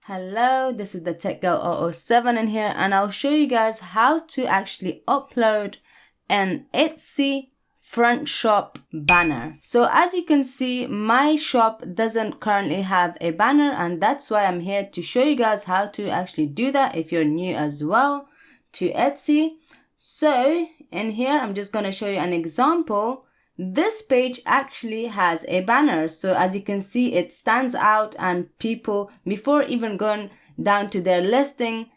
Hello, this is the Tech Girl 007 in here, and I'll show you guys how to actually upload an Etsy front shop banner. So as you can see, my shop doesn't currently have a banner, and that's why I'm here to show you guys how to actually do that if you're new as well to Etsy. So in here, I'm just going to show you an example. This page actually has a banner, so as you can see, it stands out, and people, before even going down to their listing,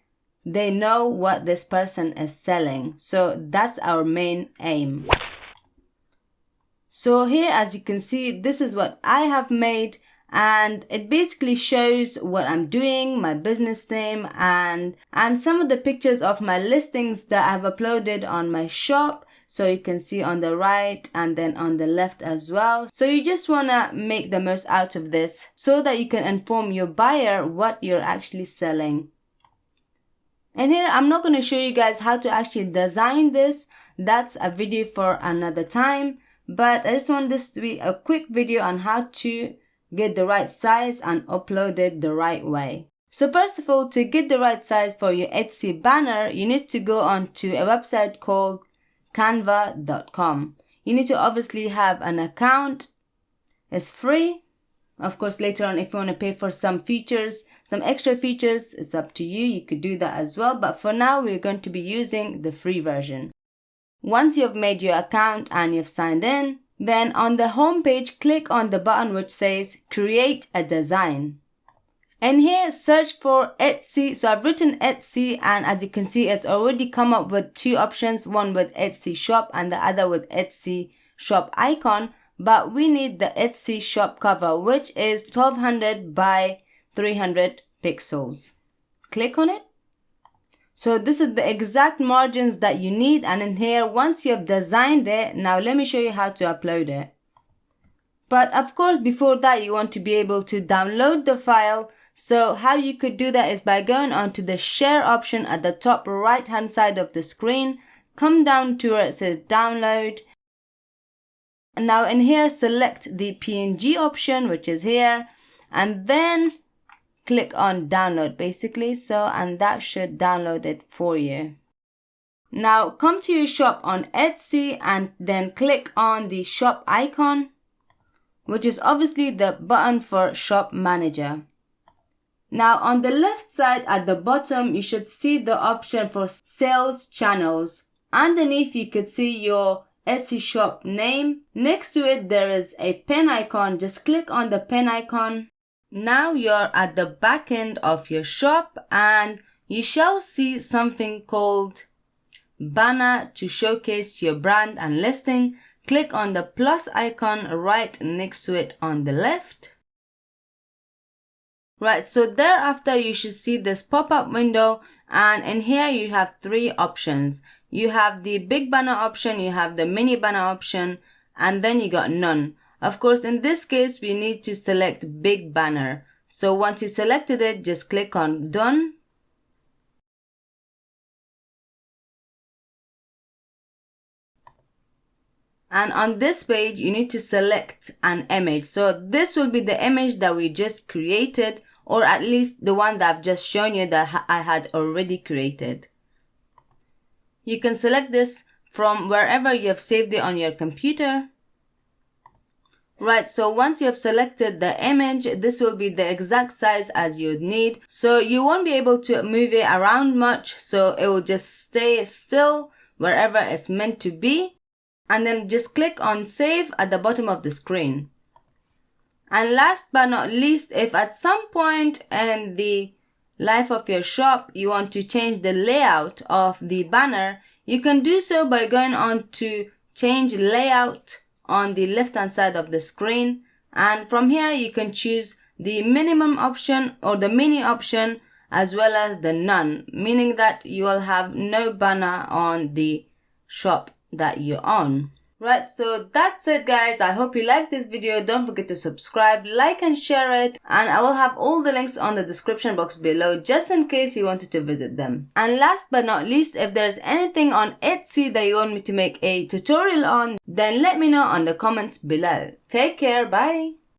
they know what this person is selling. So that's our main aim. So here, as you can see, this is what I have made, and it basically shows what I'm doing, my business name, and some of the pictures of my listings that I've uploaded on my shop. So you can see on the right and then on the left as well. So you just want to make the most out of this so that you can inform your buyer what you're actually selling. And here, I'm not going to show you guys how to actually design this. That's a video for another time. But I just want this to be a quick video on how to get the right size and upload it the right way. So first of all, to get the right size for your Etsy banner, you need to go on to a website called canva.com. You need to obviously have an account. It's free. Of course, later on, if you want to pay for some features, some extra features, it's up to you. You could do that as well. But for now, we're going to be using the free version. Once you've made your account and you've signed in, then on the home page, click on the button which says Create a Design. And here, search for Etsy. So I've written Etsy, and as you can see, it's already come up with two options, one with Etsy shop and the other with Etsy shop icon. But we need the Etsy shop cover, which is 1200 by 300 pixels. Click on it. So this is the exact margins that you need. And in here, once you have designed it, now let me show you how to upload it. But of course, before that, you want to be able to download the file. So how you could do that is by going onto the share option at the top right hand side of the screen. Come down to where it says download. And now in here, select the PNG option, which is here, and then click on download basically. So, and that should download it for you. Now come to your shop on Etsy and then click on the shop icon, which is obviously the button for shop manager. Now on the left side at the bottom, you should see the option for sales channels. Underneath, you could see your Etsy shop name. Next to it, there is a pen icon. Just click on the pen icon. Now you're at the back end of your shop, and you shall see something called banner to showcase your brand and listing. Click on the plus icon right next to it on the left. Right, so thereafter you should see this pop-up window, and in here you have three options. You have the big banner option, you have the mini banner option, and then you got none. Of course, in this case, we need to select big banner. So once you selected it, just click on done. And on this page, you need to select an image. So this will be the image that we just created, or at least the one that I've just shown you that I had already created. You can select this from wherever you have saved it on your computer. Right, so once you have selected the image, this will be the exact size as you'd need. So you won't be able to move it around much, so it will just stay still wherever it's meant to be. And then just click on save at the bottom of the screen. And last but not least, if at some point in the life of your shop you want to change the layout of the banner, you can do so by going on to change layout on the left hand side of the screen. And from here you can choose the minimum option or the mini option, as well as the none, meaning that you will have no banner on the shop that you're on. Right, so that's it guys. I hope you liked this video. Don't forget to subscribe, like and share it, and I will have all the links on the description box below just in case you wanted to visit them. And last but not least, if there's anything on Etsy that you want me to make a tutorial on, then let me know on the comments below. Take care, bye!